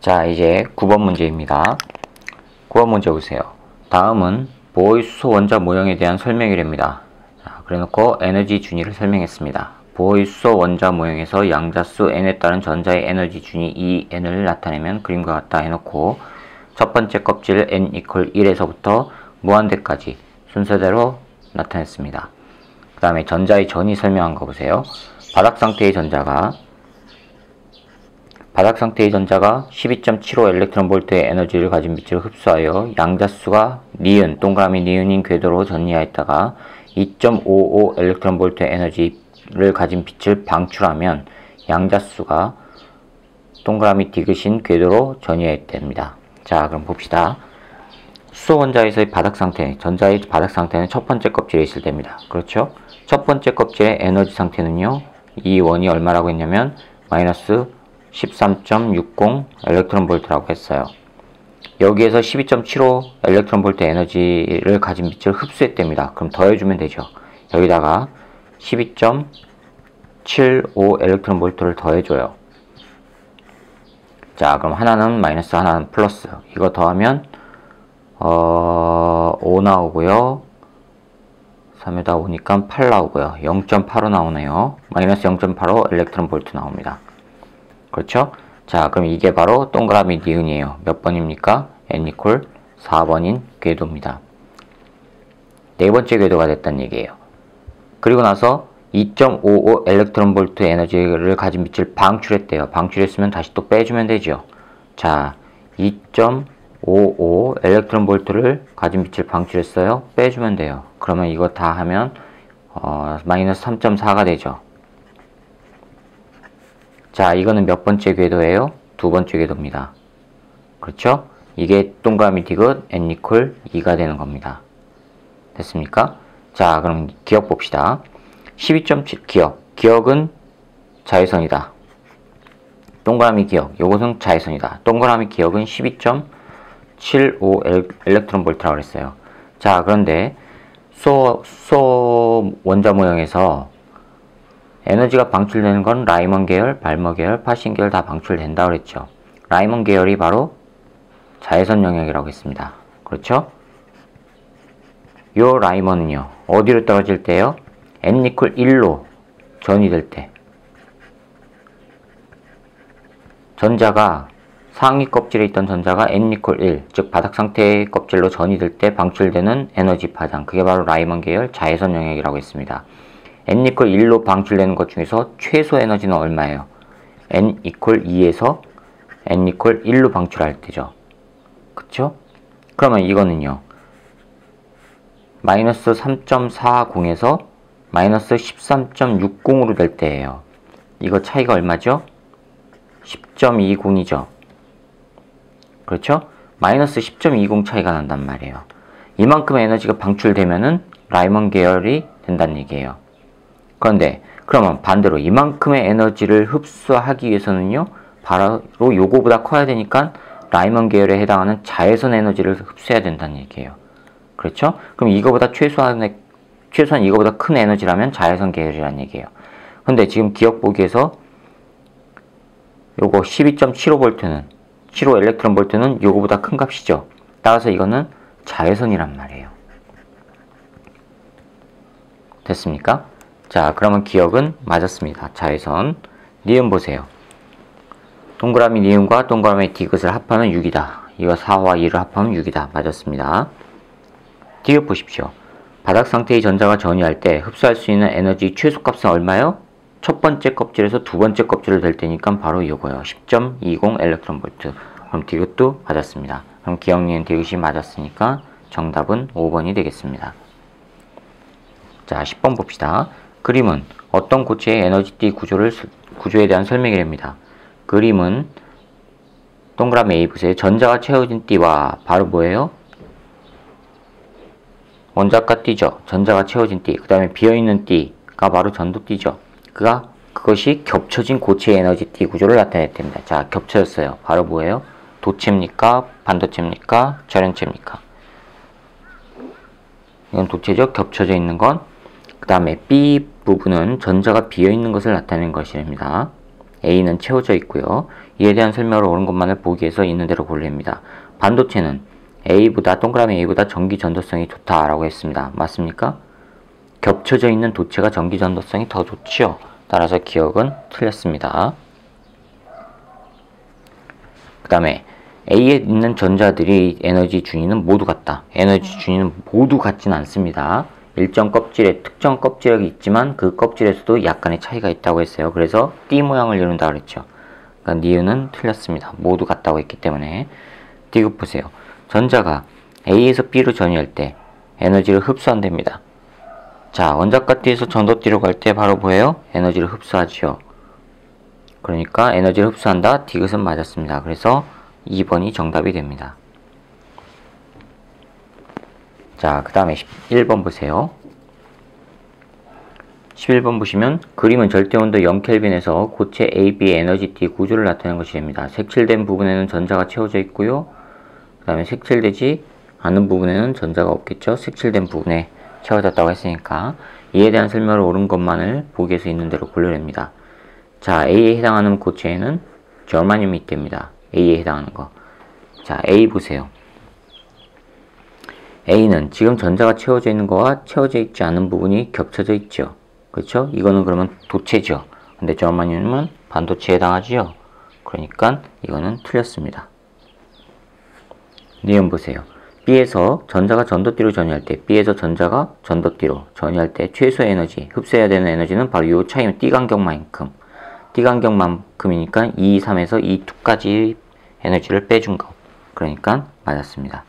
자, 이제 9번 문제입니다. 9번 문제 보세요. 다음은 보호의 수소 원자 모형에 대한 설명이랍니다. 자, 그래놓고 에너지 준위를 설명했습니다. 보호의 수소 원자 모형에서 양자수 n에 따른 전자의 에너지 준위 En을 나타내면 그림과 같다 해놓고 첫 번째 껍질 n = 1에서부터 무한대까지 순서대로 나타냈습니다. 그 다음에 전자의 전위 설명한 거 보세요. 바닥 상태의 전자가 12.75 일렉트론볼트의 에너지를 가진 빛을 흡수하여 양자수가 니은, 동그라미 니은인 궤도로 전이하였다가 2.55 일렉트론볼트의 에너지를 가진 빛을 방출하면 양자수가 동그라미 디귿인 궤도로 전이하였답니다. 자, 그럼 봅시다. 수소 원자에서의 바닥 상태, 전자의 바닥 상태는 첫 번째 껍질에 있을 때입니다. 그렇죠? 첫 번째 껍질의 에너지 상태는요, 이 원이 얼마라고 했냐면 마이너스 13.60 일렉트론볼트라고 했어요. 여기에서 12.75 일렉트론볼트 에너지를 가진 빛을 흡수했답니다. 그럼 더해주면 되죠. 여기다가 12.75 일렉트론볼트를 더해줘요. 자, 그럼 하나는 마이너스, 하나는 플러스. 이거 더하면 5 나오고요. 3에다 5니까 8 나오고요. 0.85 나오네요. 마이너스 0.85 일렉트론볼트 나옵니다. 그렇죠? 자, 그럼 이게 바로 동그라미 니은이에요. 몇 번입니까? n = 4번인 궤도입니다. 네 번째 궤도가 됐다는 얘기예요. 그리고 나서 2.55 일렉트론볼트 에너지를 가진 빛을 방출했대요. 방출했으면 다시 또 빼주면 되죠. 자, 2.55 일렉트론볼트를 가진 빛을 방출했어요. 빼주면 돼요. 그러면 이거 다 하면 마이너스 3.4가 되죠. 자, 이거는 몇 번째 궤도예요? 두 번째 궤도입니다. 그렇죠? 이게 동그라미 디귿 n = 2가 되는 겁니다. 됐습니까? 자, 그럼 기억 봅시다. 12.7 기억은 자외선이다. 동그라미 기억, 요것은 자외선이다. 동그라미 기억은 12.75 일렉트론볼트라고 그랬어요. 자, 그런데 수소 원자 모형에서 에너지가 방출되는 건 라이먼 계열, 발머 계열, 파신 계열 다 방출된다 그랬죠. 라이먼 계열이 바로 자외선 영역이라고 했습니다. 그렇죠? 요 라이먼은요, 어디로 떨어질 때요? n = 1로 전이 될 때. 전자가 상위 껍질에 있던 전자가 n = 1, 즉 바닥 상태의 껍질로 전이 될 때 방출되는 에너지 파장, 그게 바로 라이먼 계열 자외선 영역이라고 했습니다. n = 1로 방출되는 것 중에서 최소 에너지는 얼마예요? n = 2에서 n = 1로 방출할 때죠. 그쵸? 그러면 이거는요, 마이너스 3.40에서 마이너스 13.60으로 될 때예요. 이거 차이가 얼마죠? 10.20이죠. 그렇죠? 마이너스 10.20 차이가 난단 말이에요. 이만큼의 에너지가 방출되면은 라이먼 계열이 된다는 얘기예요. 그런데 그러면 반대로 이만큼의 에너지를 흡수하기 위해서는요, 바로 요거보다 커야 되니까 라이먼 계열에 해당하는 자외선 에너지를 흡수해야 된다는 얘기예요. 그렇죠? 그럼 이거보다 최소한 이거보다 큰 에너지라면 자외선 계열이라는 얘기예요. 근데 지금 기억 보기에서 요거 12.75V는 75 일렉트론볼트는 요거보다 큰 값이죠. 따라서 이거는 자외선이란 말이에요. 됐습니까? 자, 그러면 기억은 맞았습니다. 자외선. 니은 보세요. 동그라미 니은과 동그라미 디귿을 합하면 6이다. 이거 4와 2를 합하면 6이다. 맞았습니다. 디귿 보십시오. 바닥 상태의 전자가 전이할 때 흡수할 수 있는 에너지 최소값은 얼마요? 첫 번째 껍질에서 두 번째 껍질을 될 때니까 바로 이거예요. 10.20 일렉트론볼트. 그럼 디귿도 맞았습니다. 그럼 기억 니은 디귿이 맞았으니까 정답은 5번이 되겠습니다. 자, 10번 봅시다. 그림은 어떤 고체의 에너지띠 구조에 대한 설명이랍니다. 그림은 동그라미 A 보세요. 전자가 채워진 띠와 바로 뭐예요? 원자가 띠죠. 전자가 채워진 띠. 그 다음에 비어있는 띠가 바로 전도띠죠. 그것이 겹쳐진 고체의 에너지띠 구조를 나타냈답니다. 자, 겹쳐졌어요. 바로 뭐예요? 도체입니까? 반도체입니까? 절연체입니까? 이건 도체죠. 겹쳐져 있는 건. 그 다음에 B 부분은 전자가 비어있는 것을 나타내는 것이랍니다. A는 채워져 있고요. 이에 대한 설명을 옳은 것만을 보기 위해서 있는 대로 고르랍니다. 반도체는 동그라미 A보다 전기 전도성이 좋다라고 했습니다. 맞습니까? 겹쳐져 있는 도체가 전기 전도성이 더 좋지요. 따라서 기억은 틀렸습니다. 그 다음에 A에 있는 전자들이 에너지 준위는 모두 같다. 에너지 준위는 모두 같지는 않습니다. 일정 껍질에 특정 껍질이 있지만 그 껍질에서도 약간의 차이가 있다고 했어요. 그래서 띠 모양을 이룬다 그랬죠. 그러니까 니은은 틀렸습니다. 모두 같다고 했기 때문에. 디귿 보세요. 전자가 A에서 B로 전이할 때 에너지를 흡수한답니다. 자, 원자과 띠에서 전도띠로 갈 때 바로 뭐예요? 에너지를 흡수하지요. 그러니까 에너지를 흡수한다. 디귿은 맞았습니다. 그래서 2번이 정답이 됩니다. 자, 그 다음에 11번 보세요. 11번 보시면 그림은 절대온도 0켈빈에서 고체 AB의 에너지 띠 구조를 나타내는 것이 됩니다. 색칠된 부분에는 전자가 채워져 있고요. 그 다음에 색칠되지 않은 부분에는 전자가 없겠죠. 색칠된 부분에 채워졌다고 했으니까 이에 대한 설명을 옳은 것만을 보기 위해서 있는 대로 고르랍니다. 자, A에 해당하는 고체에는 저르마늄이 있답니다. A에 해당하는 거. 자, A 보세요. A는 지금 전자가 채워져 있는 거와 채워져 있지 않은 부분이 겹쳐져 있죠. 그렇죠? 이거는 그러면 도체죠. 근데 저르마늄은 반도체에 해당하지요. 그러니까 이거는 틀렸습니다. 니은 보세요. B에서 전자가 전도띠로 전이할 때, B에서 전자가 전도띠로 전이할 때 최소의 에너지, 흡수해야 되는 에너지는 바로 이 차이면 D간격만큼. D간격만큼이니까 2, 3에서 2, 2까지 에너지를 빼준 거. 그러니까 맞았습니다.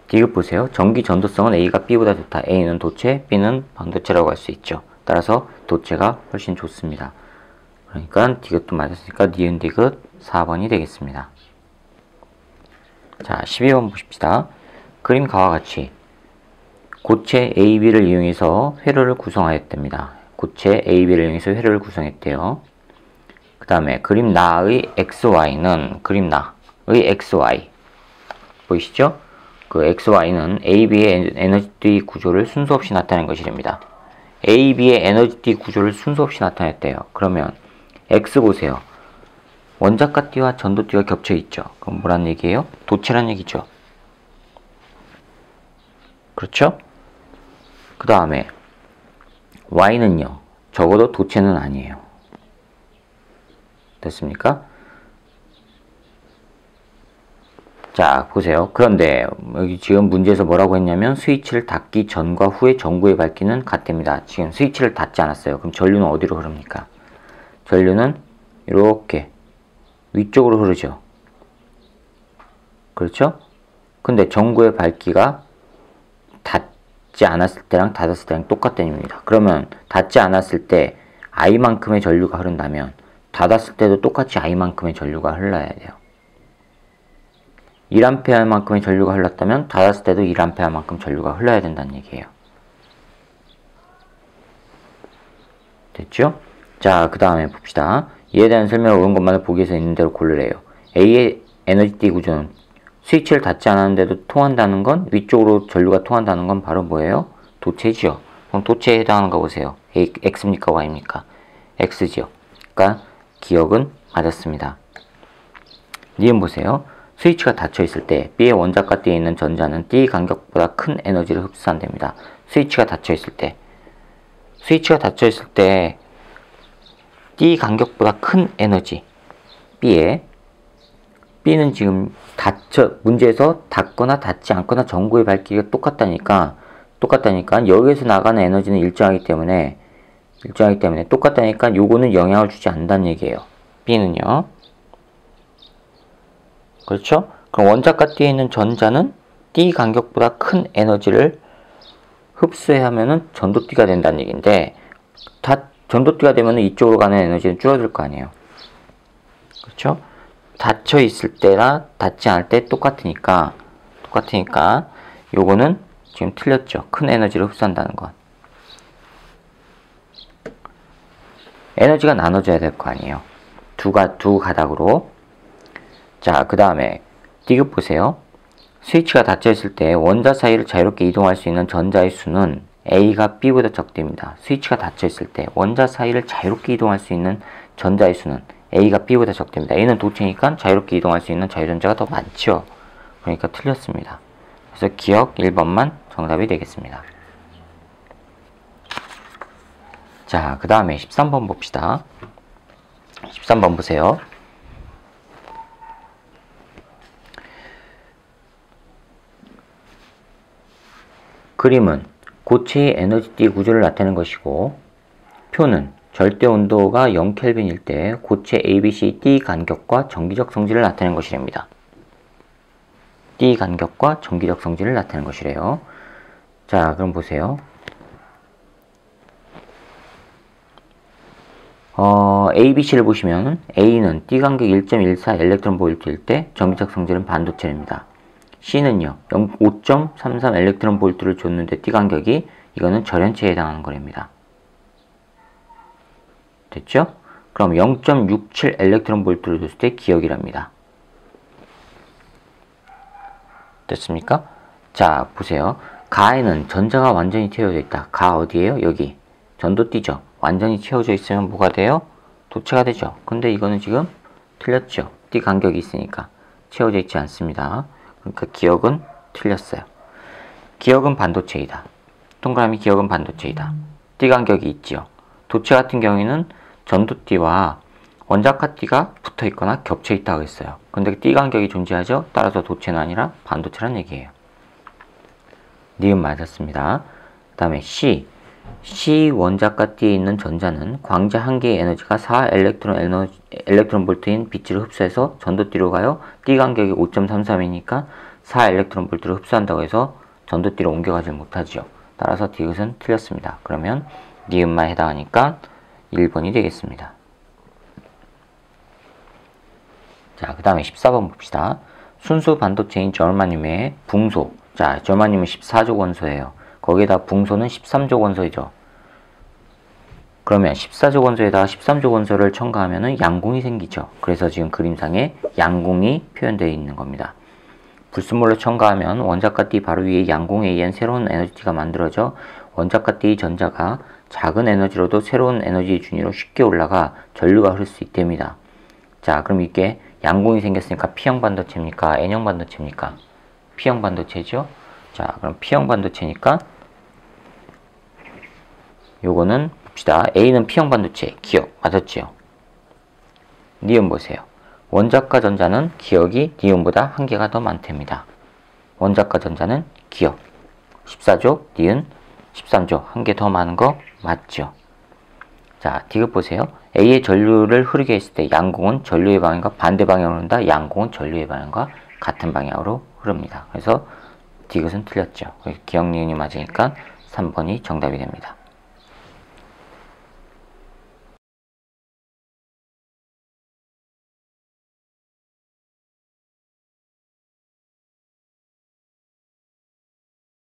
디귿 보세요. 전기 전도성은 A가 B보다 좋다. A는 도체, B는 반도체라고 할 수 있죠. 따라서 도체가 훨씬 좋습니다. 그러니까 디귿도 맞았으니까 니은 디귿 4번이 되겠습니다. 자, 12번 보십시다. 그림 가와 같이 고체 AB를 이용해서 회로를 구성하였답니다. 고체 AB를 이용해서 회로를 구성했대요. 그 다음에 그림 나의 XY는 그림 나의 XY 보이시죠? 그 XY는 AB의 에너지띠 구조를 순서 없이 나타낸 것이 됩니다. AB의 에너지띠 구조를 순서 없이 나타냈대요. 그러면 X 보세요. 원자과 띠와 전도띠가 겹쳐 있죠. 그럼 뭐란 얘기예요? 도체란 얘기죠. 그렇죠? 그 다음에 Y는요. 적어도 도체는 아니에요. 됐습니까? 자, 보세요. 그런데 여기 지금 문제에서 뭐라고 했냐면 스위치를 닫기 전과 후에 전구의 밝기는 같답니다. 지금 스위치를 닫지 않았어요. 그럼 전류는 어디로 흐릅니까? 전류는 이렇게 위쪽으로 흐르죠. 그렇죠? 근데 전구의 밝기가 닫지 않았을 때랑 닫았을 때랑 똑같다는 얘기입니다. 그러면 닫지 않았을 때 I만큼의 전류가 흐른다면 닫았을 때도 똑같이 I만큼의 전류가 흘러야 돼요. 1A만큼의 전류가 흘렀다면 닫았을 때도 1A만큼 전류가 흘러야 된다는 얘기예요. 됐죠? 자, 그 다음에 봅시다. 이에 대한 설명을 옳은 것만을 보기 위해서 있는 대로 고르래요. A의 에너지띠 구조는 스위치를 닫지 않았는데도 통한다는 건, 위쪽으로 전류가 통한다는 건 바로 뭐예요? 도체지요. 그럼 도체에 해당하는 거 보세요. X입니까? Y입니까? X지요. 그러니까 기억은 맞았습니다. 니은 보세요. 스위치가 닫혀 있을 때 B의 원자과 띠에 있는 전자는 D 간격보다 큰 에너지를 흡수한답니다. 스위치가 닫혀 있을 때 D 간격보다 큰 에너지 B는 지금 문제에서 닫거나 닫지 않거나 전구의 밝기가 똑같다니까 여기에서 나가는 에너지는 일정하기 때문에 똑같다니까 요거는 영향을 주지 않는다는 얘기예요. B는요. 그렇죠? 그럼 원자과 띠에 있는 전자는 D 간격보다 큰 에너지를 흡수해야 하면은 전도띠가 된다는 얘기인데, 전도띠가 되면은 이쪽으로 가는 에너지는 줄어들 거 아니에요. 그렇죠? 닫혀 있을 때나 닫지 않을 때 똑같으니까 요거는 지금 틀렸죠. 큰 에너지를 흡수한다는 건. 에너지가 나눠져야 될 거 아니에요. 두 가닥으로. 자, 그 다음에 디귿 보세요. 스위치가 닫혀 있을 때 원자 사이를 자유롭게 이동할 수 있는 전자의 수는 A가 B보다 적답니다. 스위치가 닫혀 있을 때 원자 사이를 자유롭게 이동할 수 있는 전자의 수는 A가 B보다 적답니다. A는 도체니까 자유롭게 이동할 수 있는 자유전자가 더 많죠. 그러니까 틀렸습니다. 그래서 기억 1번만 정답이 되겠습니다. 자, 그 다음에 13번 봅시다. 13번 보세요. 그림은 고체의 에너지띠 구조를 나타내는 것이고, 표는 절대 온도가 0켈빈일 때 고체 ABC 띠 간격과 정기적 성질을 나타내는 것이랍니다. 띠 간격과 정기적 성질을 나타내는 것이래요. 자, 그럼 보세요. ABC를 보시면 A는 띠 간격 1.14 엘렉트론 볼트일 때 정기적 성질은 반도체입니다. C는요, 5.33 엘렉트론 볼트를 줬는데 띠 간격이 이거는 절연체에 해당하는 거랍니다. 됐죠? 그럼 0.67 엘렉트론 볼트를 줬을 때 기억이랍니다. 됐습니까? 자, 보세요. 가에는 전자가 완전히 채워져 있다. 가 어디에요? 여기. 전도띠죠. 완전히 채워져 있으면 뭐가 돼요? 도체가 되죠. 근데 이거는 지금 틀렸죠. 띠 간격이 있으니까 채워져 있지 않습니다. 그러니까 기억은 틀렸어요. 기억은 반도체이다. 동그라미 기억은 반도체이다. 띠 간격이 있지요. 도체 같은 경우에는 전도띠와 원자카띠가 붙어 있거나 겹쳐 있다고 했어요. 근데 띠 간격이 존재하죠. 따라서 도체는 아니라 반도체란 얘기예요. 니은 맞았습니다. 그 다음에 C 원자카띠에 있는 전자는 광자 한 개의 에너지가 4 엘렉트론 볼트인 빛을 흡수해서 전도띠로 가요. 띠 간격이 5.33이니까 4 엘렉트론 볼트를 흡수한다고 해서 전도띠로 옮겨가지 못하죠. 따라서 디귿은 틀렸습니다. 그러면 니은만 해당하니까 1번이 되겠습니다. 자, 그 다음에 14번 봅시다. 순수 반도체인 저울마늄의 붕소. 자, 저울마늄은 14족 원소예요. 거기에다 붕소는 13족 원소이죠. 그러면 14족 원소에다가 13족 원소를 첨가하면 양궁이 생기죠. 그래서 지금 그림상에 양궁이 표현되어 있는 겁니다. 불순물로 첨가하면 원자과 띠 바로 위에 양궁에 의한 새로운 에너지띠가 만들어져 원자과 띠 전자가 작은 에너지로도 새로운 에너지 준위로 쉽게 올라가 전류가 흐를 수 있답니다. 자, 그럼 이게 양궁이 생겼으니까 P형 반도체입니까? N형 반도체입니까? P형 반도체죠? 자, 그럼 P형 반도체니까 요거는 봅시다. A는 P형 반도체, 기억 맞았죠? 니은 보세요. 원자과 전자는 기억이 니은보다 한 개가 더 많답니다. 원자과 전자는 기억 14족, 니은 13족 한 개 더 많은 거 맞죠? 자, 디귿 보세요. A의 전류를 흐르게 했을 때 양궁은 전류의 방향과 반대 방향으로 흐른다. 양궁은 전류의 방향과 같은 방향으로 흐릅니다. 그래서 디귿은 틀렸죠. 기억 니은이 맞으니까 3번이 정답이 됩니다.